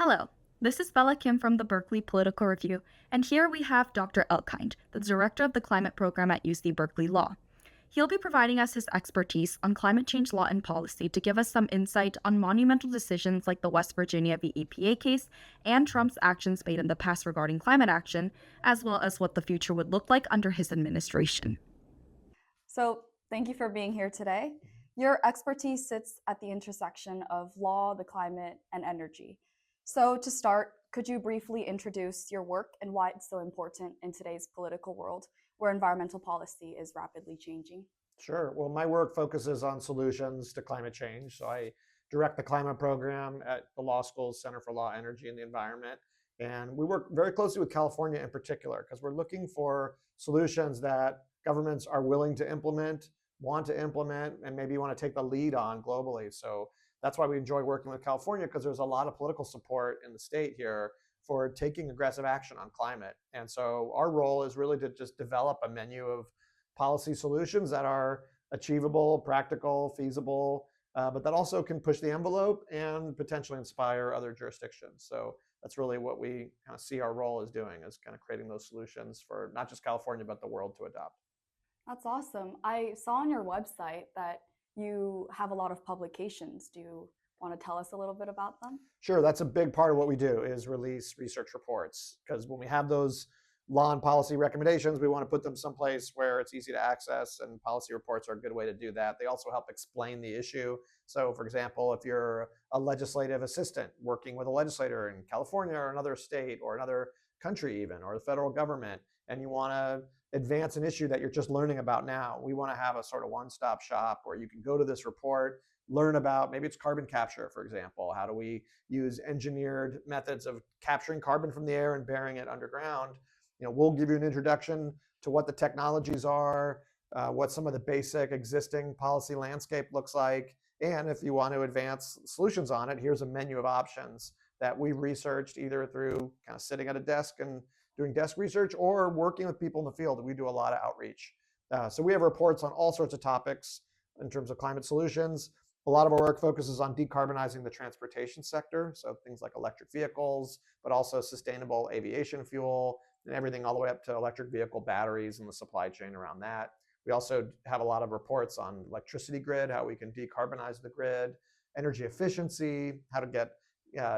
Hello, this is Bella Kim from the Berkeley Political Review, and here we have Dr. Elkind, the Director of the Climate Program at UC Berkeley Law. He'll be providing us his expertise on climate change law and policy to give us some insight on monumental decisions like the West Virginia v. EPA case and Trump's actions made in the past regarding climate action, as well as what the future would look like under his administration. So, thank you for being here today. Your expertise sits at the intersection of law, the climate, and energy. So, to start, could you briefly introduce your work and why it's so important in today's political world where environmental policy is rapidly changing? Sure. Well, my work focuses on solutions to climate change. So I direct the climate program at the law school's Center for Law, Energy, and the Environment. And we work very closely with California in particular because we're looking for solutions that governments are willing to implement, want to implement, and maybe want to take the lead on globally. So that's why we enjoy working with California, because there's a lot of political support in the state here for taking aggressive action on climate. And so our role is really to just develop a menu of policy solutions that are achievable, practical, feasible, but that also can push the envelope and potentially inspire other jurisdictions. So that's really what we kind of see our role as doing, is kind of creating those solutions for not just California, but the world to adopt. That's awesome. I saw on your website that you have a lot of publications. Do you want to tell us a little bit about them? Sure, that's a big part of what we do, is release research reports, because when we have those law and policy recommendations, we want to put them someplace where it's easy to access, and policy reports are a good way to do that. They also help explain the issue. So for example, if you're a legislative assistant working with a legislator in California or another state or another country even, or the federal government, and you want to advance an issue that you're just learning about now, we want to have a sort of one-stop shop where you can go to this report, learn about, maybe it's carbon capture, for example. How do we use engineered methods of capturing carbon from the air and burying it underground? We'll give you an introduction to what the technologies are, what some of the basic existing policy landscape looks like. And if you want to advance solutions on it, here's a menu of options that we've researched either through kind of sitting at a desk and doing desk research or working with people in the field. We do a lot of outreach. So we have reports on all sorts of topics in terms of climate solutions. A lot of our work focuses on decarbonizing the transportation sector, so things like electric vehicles, but also sustainable aviation fuel, and everything all the way up to electric vehicle batteries and the supply chain around that. We also have a lot of reports on electricity grid, how we can decarbonize the grid, energy efficiency, how to get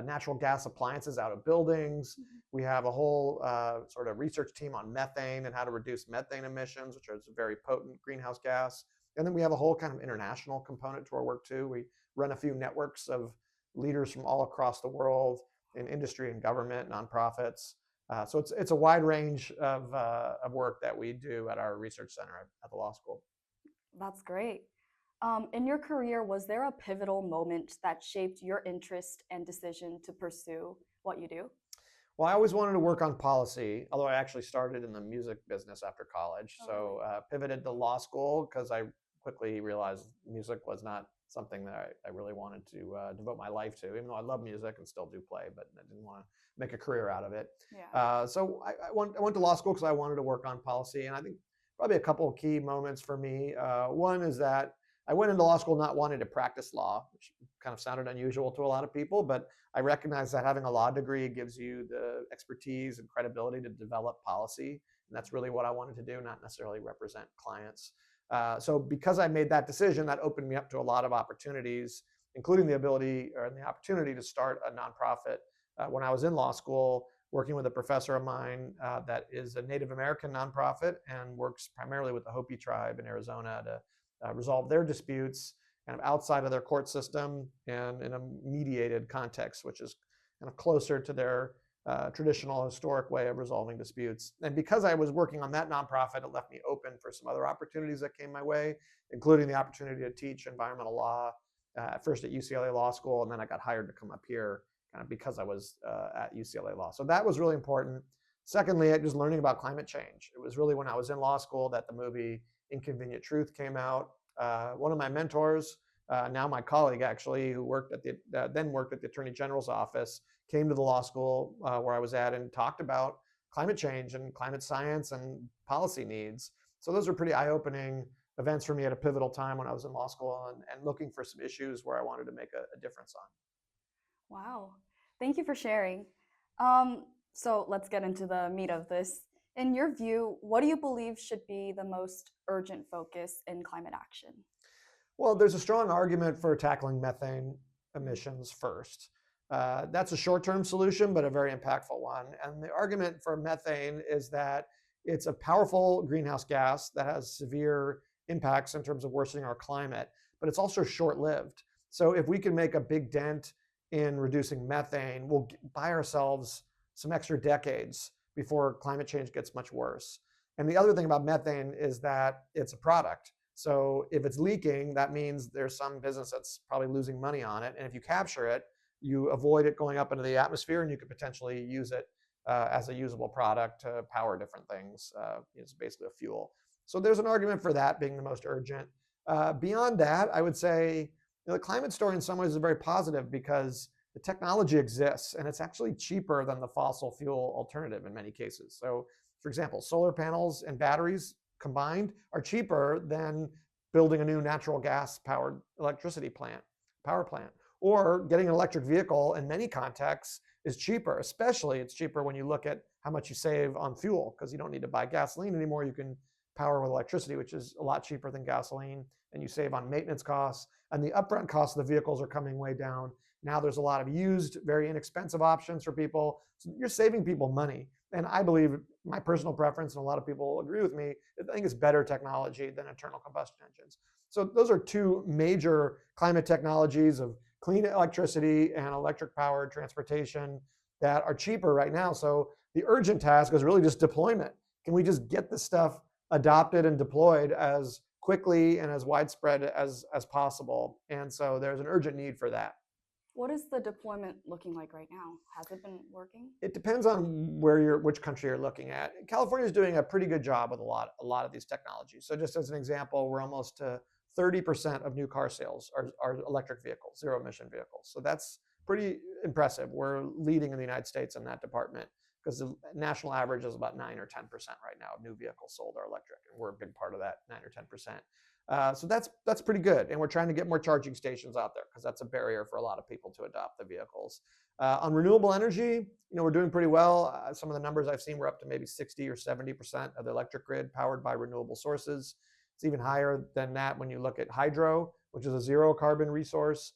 natural gas appliances out of buildings. We have a whole sort of research team on methane and how to reduce methane emissions, which is a very potent greenhouse gas. And then we have a whole kind of international component to our work too. We run a few networks of leaders from all across the world in industry and government, nonprofits. So it's a wide range of work that we do at our research center at the law school. That's great. In your career, was there a pivotal moment that shaped your interest and decision to pursue what you do? Well, I always wanted to work on policy, although I actually started in the music business after college. So pivoted to law school because I quickly realized music was not something that I really wanted to devote my life to, even though I love music and still do play, but I didn't want to make a career out of it. Yeah. So I went to law school because I wanted to work on policy. And I think probably a couple of key moments for me. One is that I went into law school not wanting to practice law, which kind of sounded unusual to a lot of people, but I recognize that having a law degree gives you the expertise and credibility to develop policy. And that's really what I wanted to do, not necessarily represent clients. So because I made that decision, that opened me up to a lot of opportunities, including the ability or the opportunity to start a nonprofit when I was in law school, working with a professor of mine that is a Native American nonprofit and works primarily with the Hopi tribe in Arizona to resolve their disputes kind of outside of their court system and in a mediated context, which is kind of closer to their traditional historic way of resolving disputes. And because I was working on that nonprofit, it left me open for some other opportunities that came my way, including the opportunity to teach environmental law, first at UCLA Law School, and then I got hired to come up here kind of because I was at UCLA Law. So that was really important. Secondly, just learning about climate change. It was really when I was in law school that the movie Inconvenient Truth came out. One of my mentors, now my colleague actually, who worked at then worked at the Attorney General's office, came to the law school where I was at and talked about climate change and climate science and policy needs. So those were pretty eye-opening events for me at a pivotal time when I was in law school and looking for some issues where I wanted to make a difference on. Wow. Thank you for sharing. So let's get into the meat of this. In your view, what do you believe should be the most urgent focus in climate action? Well, there's a strong argument for tackling methane emissions first. That's a short-term solution, but a very impactful one. And the argument for methane is that it's a powerful greenhouse gas that has severe impacts in terms of worsening our climate, but it's also short-lived. So if we can make a big dent in reducing methane, we'll buy ourselves some extra decades before climate change gets much worse. And the other thing about methane is that it's a product. So if it's leaking, that means there's some business that's probably losing money on it. And if you capture it, you avoid it going up into the atmosphere, and you could potentially use it as a usable product to power different things. It's basically a fuel. So there's an argument for that being the most urgent. Beyond that, I would say the climate story in some ways is very positive because the technology exists, and it's actually cheaper than the fossil fuel alternative in many cases. So, for example, solar panels and batteries combined are cheaper than building a new natural gas powered electricity power plant. Or getting an electric vehicle in many contexts is cheaper, especially it's cheaper when you look at how much you save on fuel, because you don't need to buy gasoline anymore. You can power with electricity, which is a lot cheaper than gasoline, and you save on maintenance costs. And the upfront costs of the vehicles are coming way down. Now there's a lot of used, very inexpensive options for people. So you're saving people money. And I believe, my personal preference, and a lot of people agree with me, I think it's better technology than internal combustion engines. So those are two major climate technologies of clean electricity and electric powered transportation that are cheaper right now. So the urgent task is really just deployment. Can we just get this stuff adopted and deployed as quickly and as widespread as possible? And so there's an urgent need for that. What is the deployment looking like right now? Has it been working? It depends on which country you're looking at. California is doing a pretty good job with a lot of these technologies. So just as an example, we're almost to 30% of new car sales are electric vehicles, zero emission vehicles. So that's pretty impressive. We're leading in the United States in that department, because the national average is about 9 or 10% right now of new vehicles sold are electric, and we're a big part of that 9 or 10%. So that's pretty good, and we're trying to get more charging stations out there because that's a barrier for a lot of people to adopt the vehicles. On renewable energy, we're doing pretty well. Some of the numbers I've seen, we're up to maybe 60 or 70% of the electric grid powered by renewable sources. It's even higher than that when you look at hydro, which is a zero carbon resource.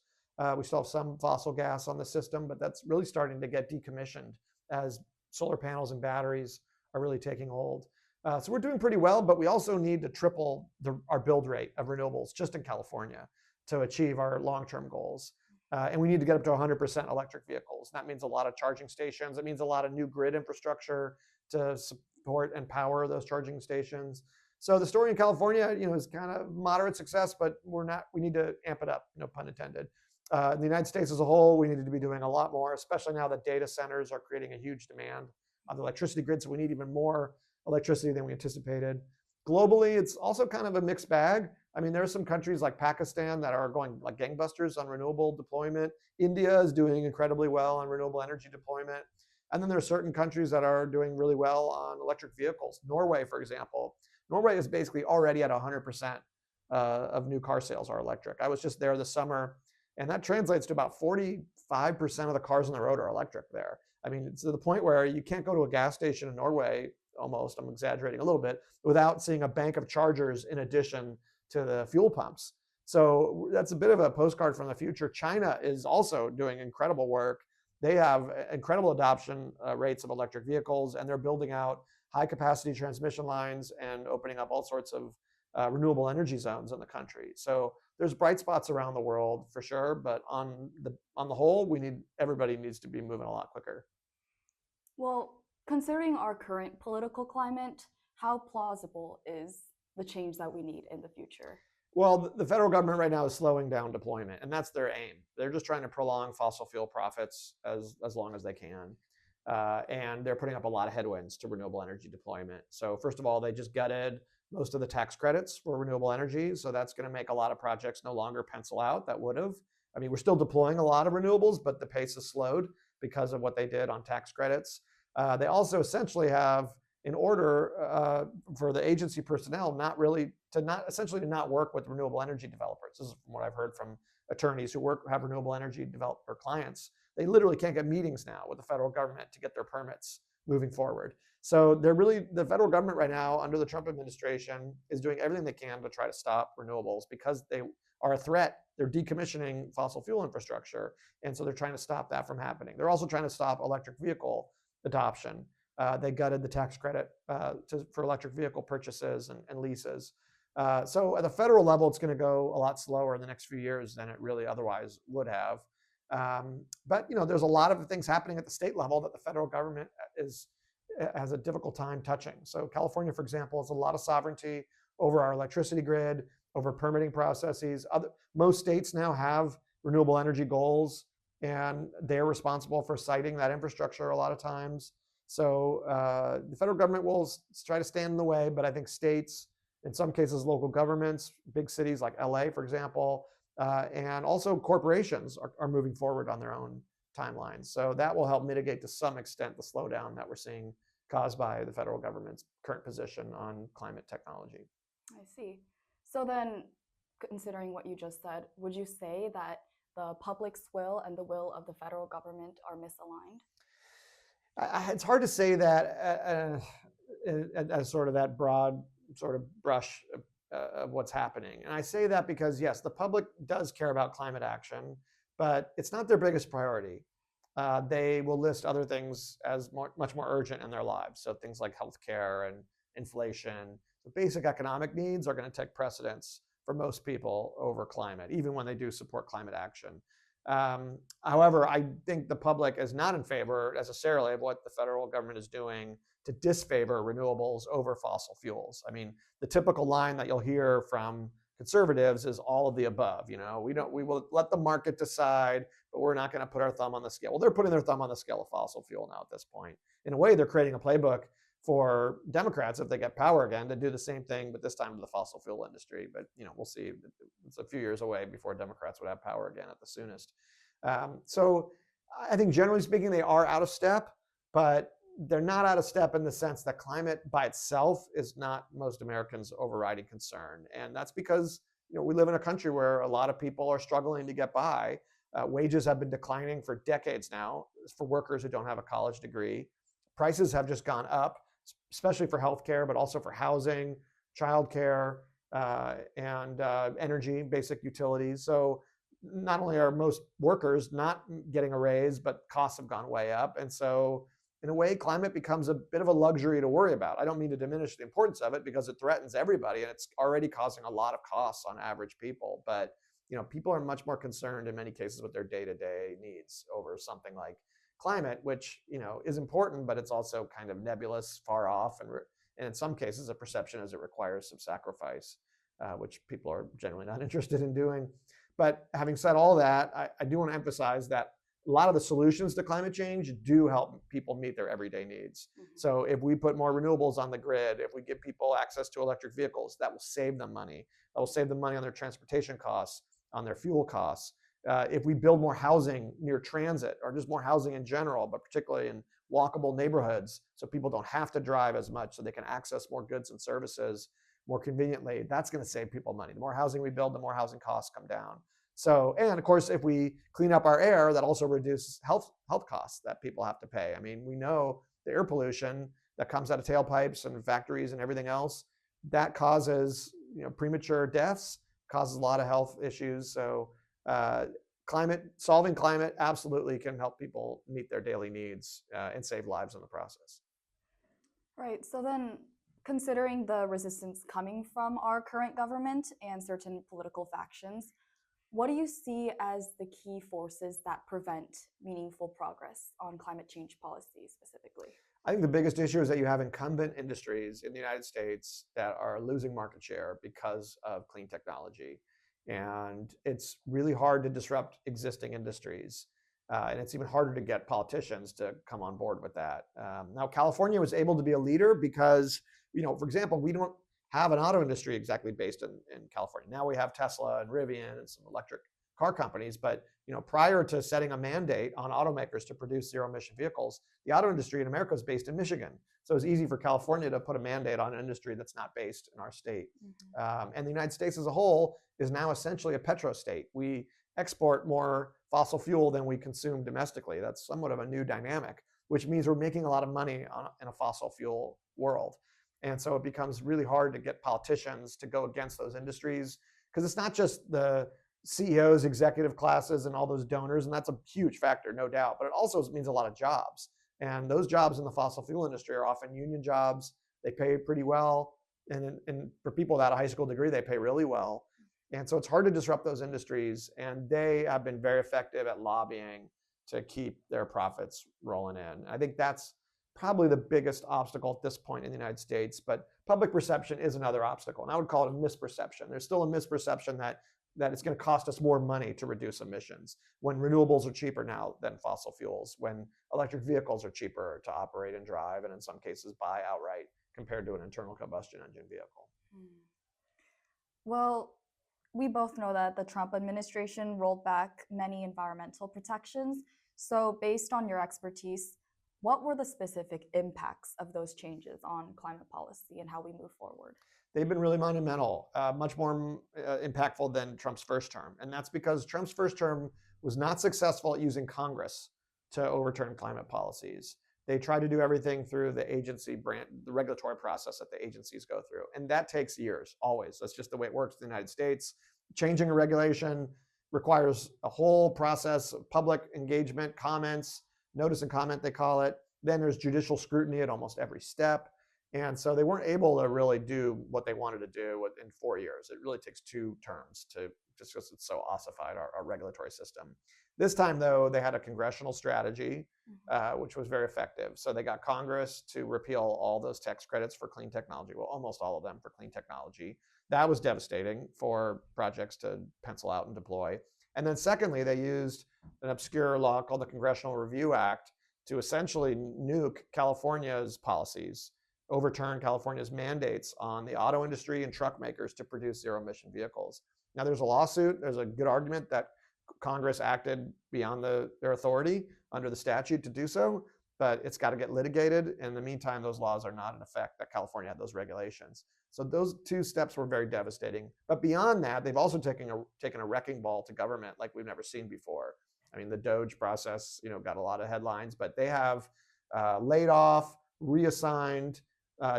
We still have some fossil gas on the system, but that's really starting to get decommissioned as solar panels and batteries are really taking hold. So we're doing pretty well, but we also need to triple our build rate of renewables just in California to achieve our long-term goals. And we need to get up to 100% electric vehicles. That means a lot of charging stations. It means a lot of new grid infrastructure to support and power those charging stations. So the story in California, is kind of moderate success, but we need to amp it up, no pun intended. In the United States as a whole, we need to be doing a lot more, especially now that data centers are creating a huge demand on the electricity grid. So we need even more electricity than we anticipated. Globally, it's also kind of a mixed bag. I mean, there are some countries like Pakistan that are going like gangbusters on renewable deployment. India is doing incredibly well on renewable energy deployment. And then there are certain countries that are doing really well on electric vehicles. Norway, for example. Norway is basically already at 100% of new car sales are electric. I was just there this summer, and that translates to about 45% of the cars on the road are electric there. I mean, it's to the point where you can't go to a gas station in Norway, almost, I'm exaggerating a little bit, without seeing a bank of chargers in addition to the fuel pumps. So that's a bit of a postcard from the future. China is also doing incredible work. They have incredible adoption rates of electric vehicles, and they're building out high capacity transmission lines and opening up all sorts of renewable energy zones in the country. So there's bright spots around the world for sure, but on the whole, everybody needs to be moving a lot quicker. Well, considering our current political climate, how plausible is the change that we need in the future? Well, the federal government right now is slowing down deployment, and that's their aim. They're just trying to prolong fossil fuel profits as long as they can. And they're putting up a lot of headwinds to renewable energy deployment. So first of all, they just gutted most of the tax credits for renewable energy. So that's going to make a lot of projects no longer pencil out that would have. I mean, we're still deploying a lot of renewables, but the pace is slowed because of what they did on tax credits. They also essentially have, in order for the agency personnel, to not work with renewable energy developers. This is from what I've heard from attorneys who have renewable energy developer clients. they literally can't get meetings now with the federal government to get their permits moving forward. So the federal government right now under the Trump administration is doing everything they can to try to stop renewables because they are a threat. They're decommissioning fossil fuel infrastructure. And so they're trying to stop that from happening. They're also trying to stop electric vehicle adoption. They gutted the tax credit for electric vehicle purchases and leases. So at the federal level, it's going to go a lot slower in the next few years than it really otherwise would have. But there's a lot of things happening at the state level that the federal government has a difficult time touching. So California, for example, has a lot of sovereignty over our electricity grid, over permitting processes. Most states now have renewable energy goals, and they're responsible for siting that infrastructure a lot of times. So the federal government will try to stand in the way, but I think states, in some cases local governments, big cities like LA, for example, and also corporations are moving forward on their own timelines. So that will help mitigate to some extent the slowdown that we're seeing caused by the federal government's current position on climate technology. I see. So then, considering what you just said, would you say that the public's will and the will of the federal government are misaligned? It's hard to say that as sort of that broad sort of brush of what's happening. And I say that because, yes, the public does care about climate action, but it's not their biggest priority. They will list other things as much more urgent in their lives. So things like healthcare and inflation. The basic economic needs are going to take precedence for most people over climate, even when they do support climate action. However, I think the public is not in favor necessarily of what the federal government is doing to disfavor renewables over fossil fuels. I mean, the typical line that you'll hear from conservatives is all of the above. We will let the market decide, but we're not going to put our thumb on the scale. Well, they're putting their thumb on the scale of fossil fuel now at this point. In a way, they're creating a playbook for Democrats, if they get power again, to do the same thing, but this time to the fossil fuel industry. But we'll see. It's a few years away before Democrats would have power again at the soonest. So I think generally speaking, they are out of step, but they're not out of step in the sense that climate by itself is not most Americans' overriding concern. And that's because we live in a country where a lot of people are struggling to get by. Wages have been declining for decades now for workers who don't have a college degree. Prices have just gone up, especially for healthcare, but also for housing, childcare, and energy, basic utilities. So not only are most workers not getting a raise, but costs have gone way up. And so in a way, climate becomes a bit of a luxury to worry about. I don't mean to diminish the importance of it because it threatens everybody and it's already causing a lot of costs on average people. But people are much more concerned in many cases with their day-to-day needs over something like climate, which is important, but it's also kind of nebulous, far off, and in some cases a perception as it requires some sacrifice, which people are generally not interested in doing. But having said all that, I do want to emphasize that a lot of the solutions to climate change do help people meet their everyday needs. Mm-hmm. So if we put more renewables on the grid, if we give people access to electric vehicles, that will save them money. That will save them money on their transportation costs, on their fuel costs. If we build more housing near transit or just more housing in general, but particularly in walkable neighborhoods, so people don't have to drive as much, so they can access more goods and services more conveniently, that's going to save people money. The more housing we build, the more housing costs come down. So, and of course, if we clean up our air, that also reduces health costs that people have to pay. I mean, we know the air pollution that comes out of tailpipes and factories and everything else, that causes premature deaths, causes a lot of health issues. So solving climate absolutely can help people meet their daily needs and save lives in the process. Right. So then, considering the resistance coming from our current government and certain political factions, what do you see as the key forces that prevent meaningful progress on climate change policy specifically? I think the biggest issue is that you have incumbent industries in the United States that are losing market share because of clean technology. And it's really hard to disrupt existing industries. And it's even harder to get politicians to come on board with that. Now, California was able to be a leader because, for example, we don't have an auto industry exactly based in California. Now we have Tesla and Rivian and some electric car companies. But prior to setting a mandate on automakers to produce zero-emission vehicles, the auto industry in America is based in Michigan. So it's easy for California to put a mandate on an industry that's not based in our state. Mm-hmm. And the United States as a whole is now essentially a petro state. We export more fossil fuel than we consume domestically. That's somewhat of a new dynamic, which means we're making a lot of money in a fossil fuel world. And so it becomes really hard to get politicians to go against those industries, because it's not just the CEOs, executive classes, and all those donors, and that's a huge factor, no doubt, but it also means a lot of jobs. And those jobs in the fossil fuel industry are often union jobs. They pay pretty well. And for people without a high school degree, they pay really well. And so it's hard to disrupt those industries. And they have been very effective at lobbying to keep their profits rolling in. I think that's probably the biggest obstacle at this point in the United States. But public perception is another obstacle. And I would call it a misperception. There's still a misperception that it's going to cost us more money to reduce emissions when renewables are cheaper now than fossil fuels, when electric vehicles are cheaper to operate and drive, and in some cases buy outright compared to an internal combustion engine vehicle. Well, we both know that the Trump administration rolled back many environmental protections. So based on your expertise, what were the specific impacts of those changes on climate policy and how we move forward? They've been really monumental, much more impactful than Trump's first term. And that's because Trump's first term was not successful at using Congress to overturn climate policies. They try to do everything through the agency the regulatory process that the agencies go through. And that takes years, always. That's just the way it works in the United States. Changing a regulation requires a whole process of public engagement, comments, notice and comment, they call it. Then there's judicial scrutiny at almost every step. And so they weren't able to really do what they wanted to do in 4 years. It really takes 2 terms just because it's so ossified, our regulatory system. This time, though, they had a congressional strategy, which was very effective. So they got Congress to repeal all those tax credits for clean technology, well, almost all of them for clean technology. That was devastating for projects to pencil out and deploy. And then secondly, they used an obscure law called the Congressional Review Act to essentially nuke California's policies, overturn California's mandates on the auto industry and truck makers to produce zero-emission vehicles. Now, there's a lawsuit. There's a good argument that Congress acted beyond their authority under the statute to do so, but it's got to get litigated. In the meantime, those laws are not in effect, that California had those regulations. So those 2 steps were very devastating. But beyond that, they've also taken a wrecking ball to government like we've never seen before. I mean, the DOGE process, got a lot of headlines, but they have laid off, reassigned,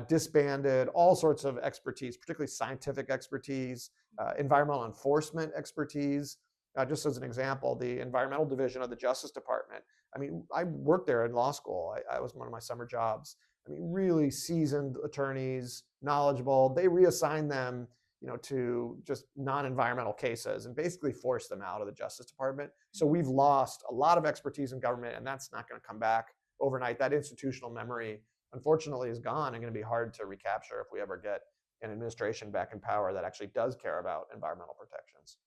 disbanded all sorts of expertise, particularly scientific expertise, environmental enforcement expertise. Just as an example, the environmental division of the Justice Department. I mean, I worked there in law school. I was one of my summer jobs. I mean, really seasoned attorneys, knowledgeable. They reassigned them, to just non-environmental cases and basically forced them out of the Justice Department. So we've lost a lot of expertise in government, and that's not going to come back overnight. That institutional memory, unfortunately, is gone and going to be hard to recapture if we ever get an administration back in power that actually does care about environmental protections.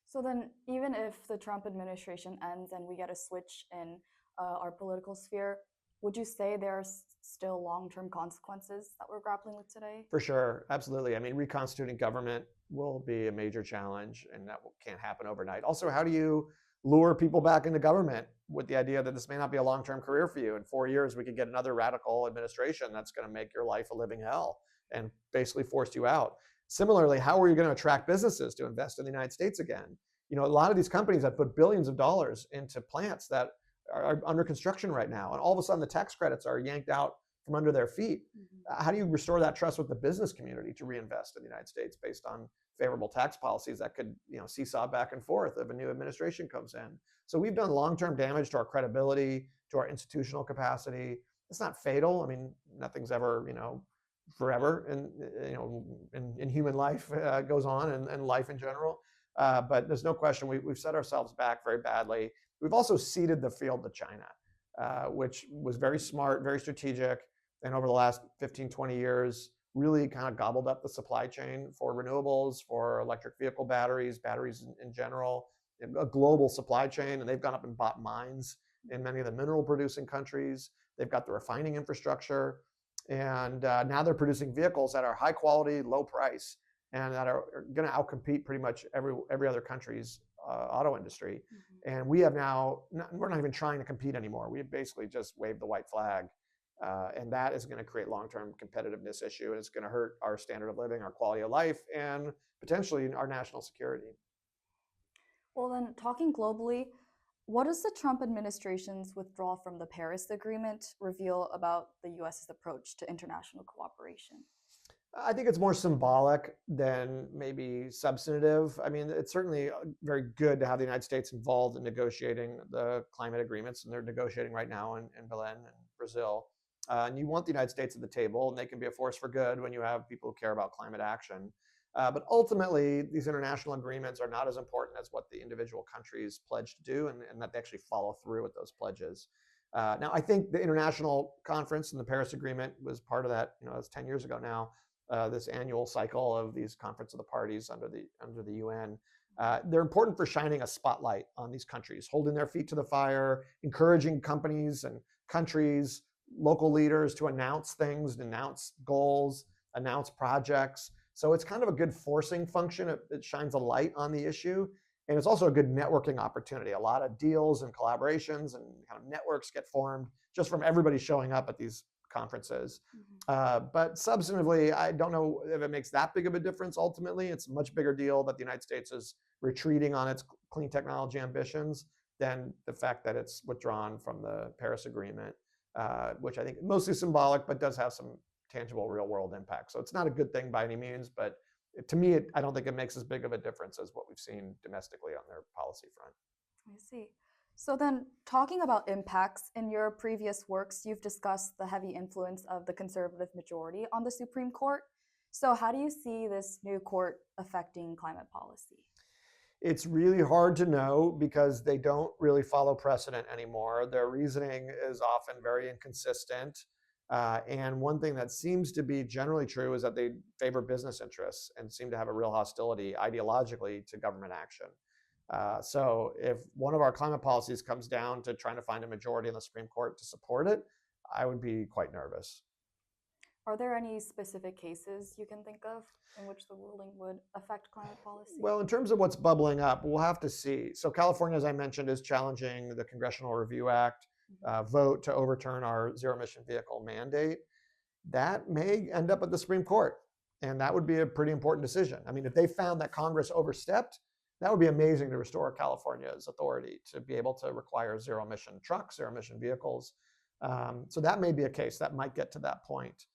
So then, even if the Trump administration ends and we get a switch in our political sphere, would you say there's still long-term consequences that we're grappling with today? For sure, absolutely. I mean, reconstituting government will be a major challenge, and that can't happen overnight. Also, how do you lure people back into government with the idea that this may not be a long-term career for you? In 4 years, we could get another radical administration that's going to make your life a living hell and basically force you out. Similarly, how are you going to attract businesses to invest in the United States again? A lot of these companies have put billions of dollars into plants that are under construction right now, and all of a sudden the tax credits are yanked out from under their feet. How do you restore that trust with the business community to reinvest in the United States based on favorable tax policies that could, seesaw back and forth if a new administration comes in? So we've done long-term damage to our credibility, to our institutional capacity. It's not fatal. I mean, nothing's ever, forever, and in human life goes on, and life in general. But there's no question we've set ourselves back very badly. We've also ceded the field to China, which was very smart, very strategic, and over the last 15, 20 years, really kind of gobbled up the supply chain for renewables, for electric vehicle batteries in general, a global supply chain. And they've gone up and bought mines in many of the mineral producing countries. They've got the refining infrastructure. And now they're producing vehicles that are high quality, low price, and that are going to outcompete pretty much every other country's auto industry. And we have now, we're not even trying to compete anymore. We basically just waved the white flag. And that is going to create long-term competitiveness issue. And it's going to hurt our standard of living, our quality of life, and potentially our national security. Well, then, talking globally, What does the Trump administration's withdrawal from the Paris Agreement reveal about the US's approach to international cooperation? I think it's more symbolic than maybe substantive. I mean, it's certainly very good to have the United States involved in negotiating the climate agreements, and they're negotiating right now in Berlin and Brazil. And you want the United States at the table, and they can be a force for good when you have people who care about climate action. But ultimately, these international agreements are not as important as what the individual countries pledge to do, and that they actually follow through with those pledges. Now, I think the international conference and the Paris Agreement was part of that. You know, it's 10 years ago now. This annual cycle of these conference of the parties under the UN. They're important for shining a spotlight on these countries, holding their feet to the fire, encouraging companies and countries, local leaders to announce things, announce goals, announce projects. So it's kind of a good forcing function. It shines a light on the issue. And it's also a good networking opportunity. A lot of deals and collaborations and kind of networks get formed just from everybody showing up at these conferences. But substantively, I don't know if it makes that big of a difference ultimately. It's a much bigger deal that the United States is retreating on its clean technology ambitions than the fact that it's withdrawn from the Paris Agreement, which I think mostly symbolic, but does have some tangible real world impact. So it's not a good thing by any means, but to me, I don't think it makes as big of a difference as what we've seen domestically on their policy front. I see. So then, talking about impacts, in your previous works, you've discussed the heavy influence of the conservative majority on the Supreme Court. So how do you see this new court affecting climate policy? It's really hard to know because they don't really follow precedent anymore. Their reasoning is often very inconsistent. And one thing that seems to be generally true is that they favor business interests and seem to have a real hostility ideologically to government action. So if one of our climate policies comes down to trying to find a majority in the Supreme Court to support it, I would be quite nervous. Are there any specific cases you can think of in which the ruling would affect climate policy? Well, in terms of what's bubbling up, we'll have to see. So California, as I mentioned, is challenging the Congressional Review Act vote to overturn our zero emission vehicle mandate. That may end up at the Supreme Court, and that would be a pretty important decision. I mean, if they found that Congress overstepped, that would be amazing to restore California's authority to be able to require zero emission trucks, zero emission vehicles. So that may be a case that might get to that point.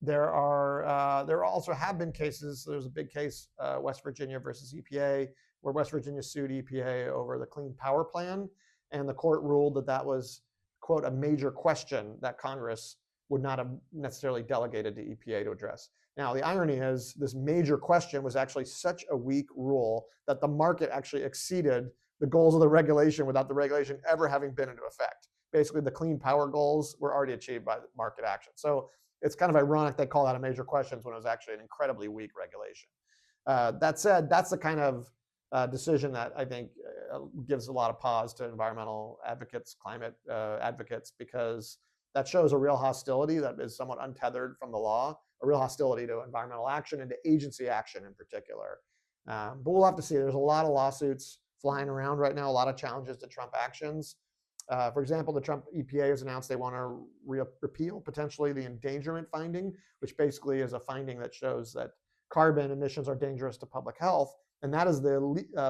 There also have been cases. There's a big case, West Virginia versus EPA, where West Virginia sued EPA over the Clean Power Plan, and the court ruled that that was, quote, a major question that Congress would not have necessarily delegated to EPA to address. Now, the irony is this major question was actually such a weak rule that the market actually exceeded the goals of the regulation without the regulation ever having been into effect. Basically, the clean power goals were already achieved by market action. So it's kind of ironic they call that a major question when it was actually an incredibly weak regulation. That said, that's the kind of decision that I think gives a lot of pause to environmental advocates, climate advocates, because that shows a real hostility that is somewhat untethered from the law, a real hostility to environmental action and to agency action in particular. But we'll have to see. There's a lot of lawsuits flying around right now, a lot of challenges to Trump actions. For example, the Trump EPA has announced they want to repeal potentially the endangerment finding, which basically is a finding that shows that carbon emissions are dangerous to public health. And that is the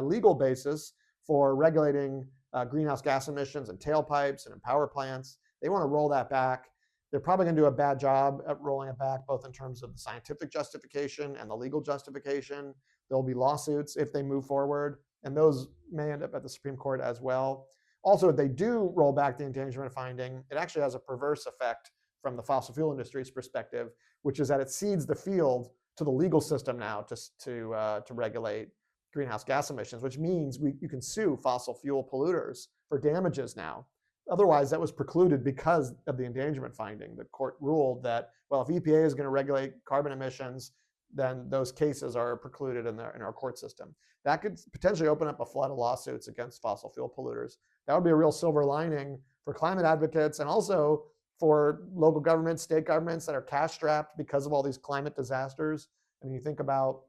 legal basis for regulating greenhouse gas emissions and tailpipes and in power plants. They want to roll that back. They're probably going to do a bad job at rolling it back, both in terms of the scientific justification and the legal justification. There'll be lawsuits if they move forward, and those may end up at the Supreme Court as well. Also, if they do roll back the endangerment finding, it actually has a perverse effect from the fossil fuel industry's perspective, which is that it cedes the field to the legal system now to regulate greenhouse gas emissions, which means you can sue fossil fuel polluters for damages now. Otherwise, that was precluded because of the endangerment finding. The court ruled that, well, if EPA is going to regulate carbon emissions, then those cases are precluded in our court system. That could potentially open up a flood of lawsuits against fossil fuel polluters. That would be a real silver lining for climate advocates and also for local governments, state governments that are cash strapped because of all these climate disasters. I mean, you think about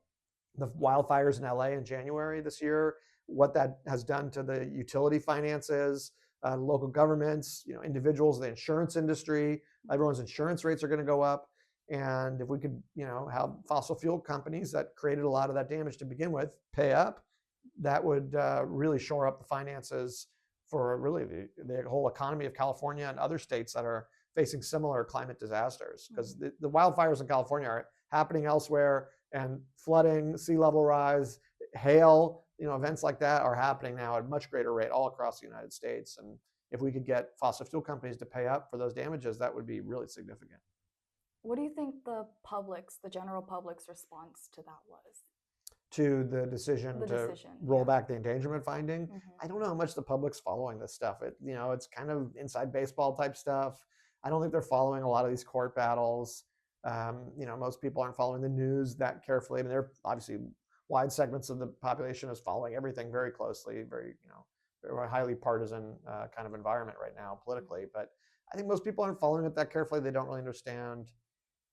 the wildfires in LA in January this year, what that has done to the utility finances, local governments, individuals, the insurance industry. Everyone's insurance rates are going to go up. And if we could, have fossil fuel companies that created a lot of that damage to begin with pay up, that would really shore up the finances for really the whole economy of California and other states that are facing similar climate disasters. Because the wildfires in California are happening elsewhere, and flooding, sea level rise, hail, events like that are happening now at a much greater rate all across the United States. And if we could get fossil fuel companies to pay up for those damages, that would be really significant. What do you think the general public's response to that was? To the decision to roll back the endangerment finding. I don't know how much the public's following this stuff. It's kind of inside baseball type stuff. I don't think they're following a lot of these court battles. Most people aren't following the news that carefully. I mean, there are obviously wide segments of the population is following everything very closely, very highly partisan kind of environment right now politically. But I think most people aren't following it that carefully. They don't really understand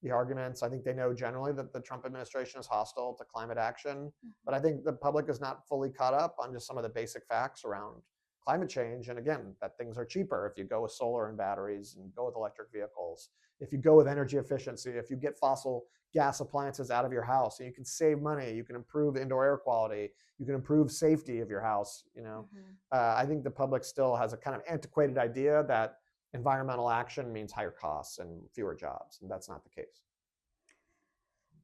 the arguments. I think they know generally that the Trump administration is hostile to climate action, but I think the public is not fully caught up on just some of the basic facts around climate change. And again, that things are cheaper if you go with solar and batteries and go with electric vehicles. If you go with energy efficiency, if you get fossil gas appliances out of your house, and you can save money, you can improve indoor air quality, you can improve safety of your house. I think the public still has a kind of antiquated idea that environmental action means higher costs and fewer jobs, and that's not the case.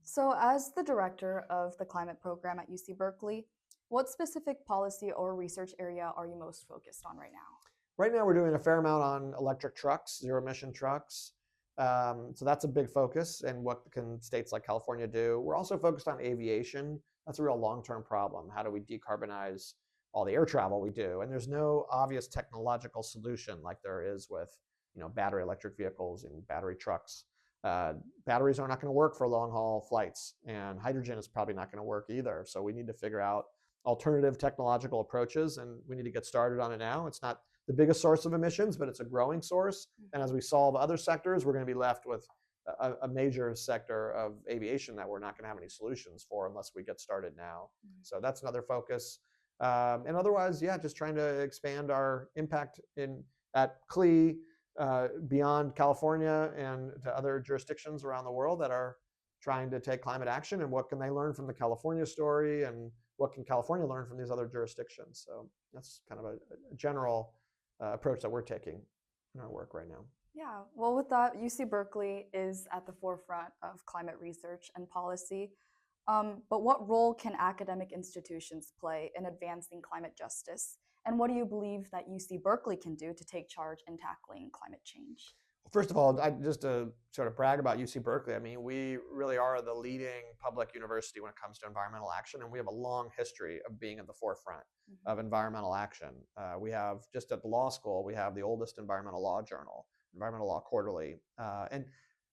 So as the director of the climate program at UC Berkeley, what specific policy or research area are you most focused on right now? Right now, we're doing a fair amount on electric trucks, zero emission trucks. So that's a big focus, and what can states like California do? We're also focused on aviation. That's a real long-term problem. How do we decarbonize all the air travel we do? And there's no obvious technological solution like there is with battery electric vehicles and battery trucks. Batteries are not going to work for long haul flights, and hydrogen is probably not going to work either. So we need to figure out alternative technological approaches, and we need to get started on it now. It's not the biggest source of emissions, but it's a growing source. And as we solve other sectors, we're going to be left with a major sector of aviation that we're not going to have any solutions for unless we get started now. So that's another focus. And otherwise, just trying to expand our impact at CLE beyond California and to other jurisdictions around the world that are trying to take climate action, and what can they learn from the California story, and what can California learn from these other jurisdictions. So that's kind of a general approach that we're taking in our work right now. Yeah, well, with that, UC Berkeley is at the forefront of climate research and policy. But what role can academic institutions play in advancing climate justice? And what do you believe that UC Berkeley can do to take charge in tackling climate change? First of all, just to sort of brag about UC Berkeley, I mean, we really are the leading public university when it comes to environmental action, and we have a long history of being at the forefront of environmental action. We have, just at the law school, we have the oldest environmental law journal, Environmental Law Quarterly. And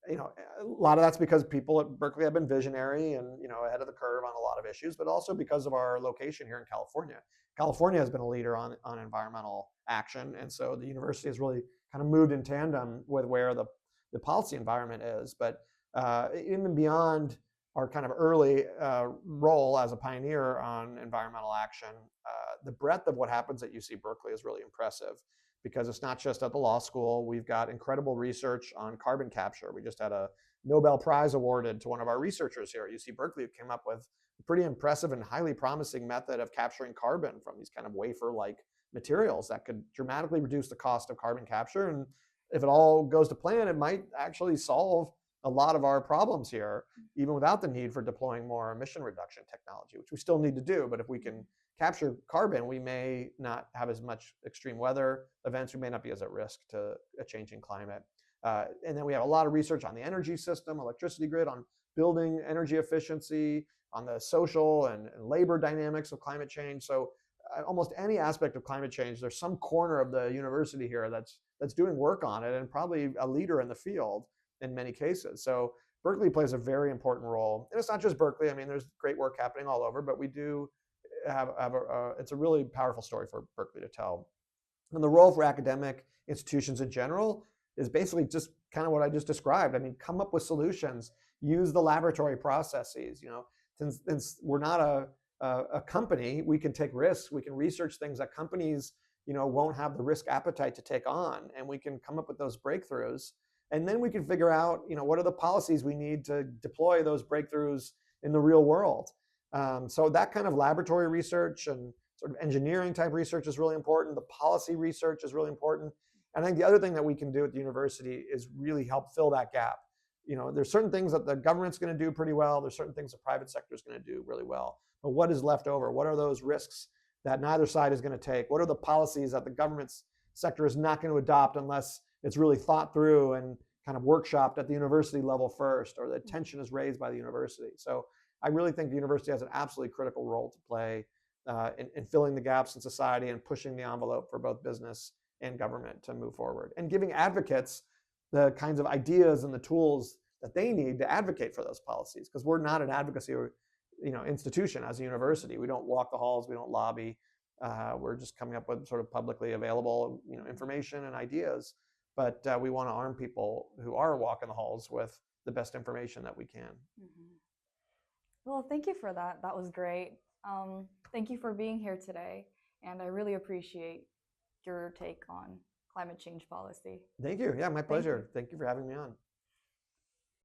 a lot of that's because people at Berkeley have been visionary and ahead of the curve on a lot of issues, but also because of our location here in California. California has been a leader on environmental action, and so the university has really kind of moved in tandem with where the policy environment is. But even beyond our kind of early role as a pioneer on environmental action, the breadth of what happens at UC Berkeley is really impressive, because it's not just at the law school. We've got incredible research on carbon capture. We just had a Nobel Prize awarded to one of our researchers here at UC Berkeley who came up with a pretty impressive and highly promising method of capturing carbon from these kind of wafer-like materials that could dramatically reduce the cost of carbon capture. And if it all goes to plan, it might actually solve a lot of our problems here, even without the need for deploying more emission reduction technology, which we still need to do. But if we can capture carbon, we may not have as much extreme weather events. We may not be as at risk to a changing climate. And then we have a lot of research on the energy system, electricity grid, on building energy efficiency, on the social and labor dynamics of climate change. So almost any aspect of climate change, there's some corner of the university here that's doing work on it, and probably a leader in the field in many cases. So Berkeley plays a very important role. And it's not just Berkeley. I mean, there's great work happening all over, but we do have it's a really powerful story for Berkeley to tell. And the role for academic institutions in general is basically just kind of what I just described. I mean, come up with solutions, use the laboratory processes. Since we're not a company, we can take risks. We can research things that companies, won't have the risk appetite to take on, and we can come up with those breakthroughs. And then we can figure out, what are the policies we need to deploy those breakthroughs in the real world. So that kind of laboratory research and sort of engineering type research is really important. The policy research is really important. And I think the other thing that we can do at the university is really help fill that gap. There's certain things that the government's going to do pretty well. There's certain things the private sector is going to do really well. But what is left over? What are those risks that neither side is going to take? What are the policies that the government sector is not going to adopt unless it's really thought through and kind of workshopped at the university level first, or the attention is raised by the university? So I really think the university has an absolutely critical role to play in filling the gaps in society and pushing the envelope for both business and government to move forward, and giving advocates the kinds of ideas and the tools that they need to advocate for those policies. Because we're not an advocacy institution as a university. We don't walk the halls. We don't lobby. We're just coming up with sort of publicly available information and ideas. But we want to arm people who are walking the halls with the best information that we can. Mm-hmm. Well, thank you for that. That was great. Thank you for being here today. And I really appreciate your take on climate change policy. Thank you. Yeah, my pleasure. Thank you for having me on.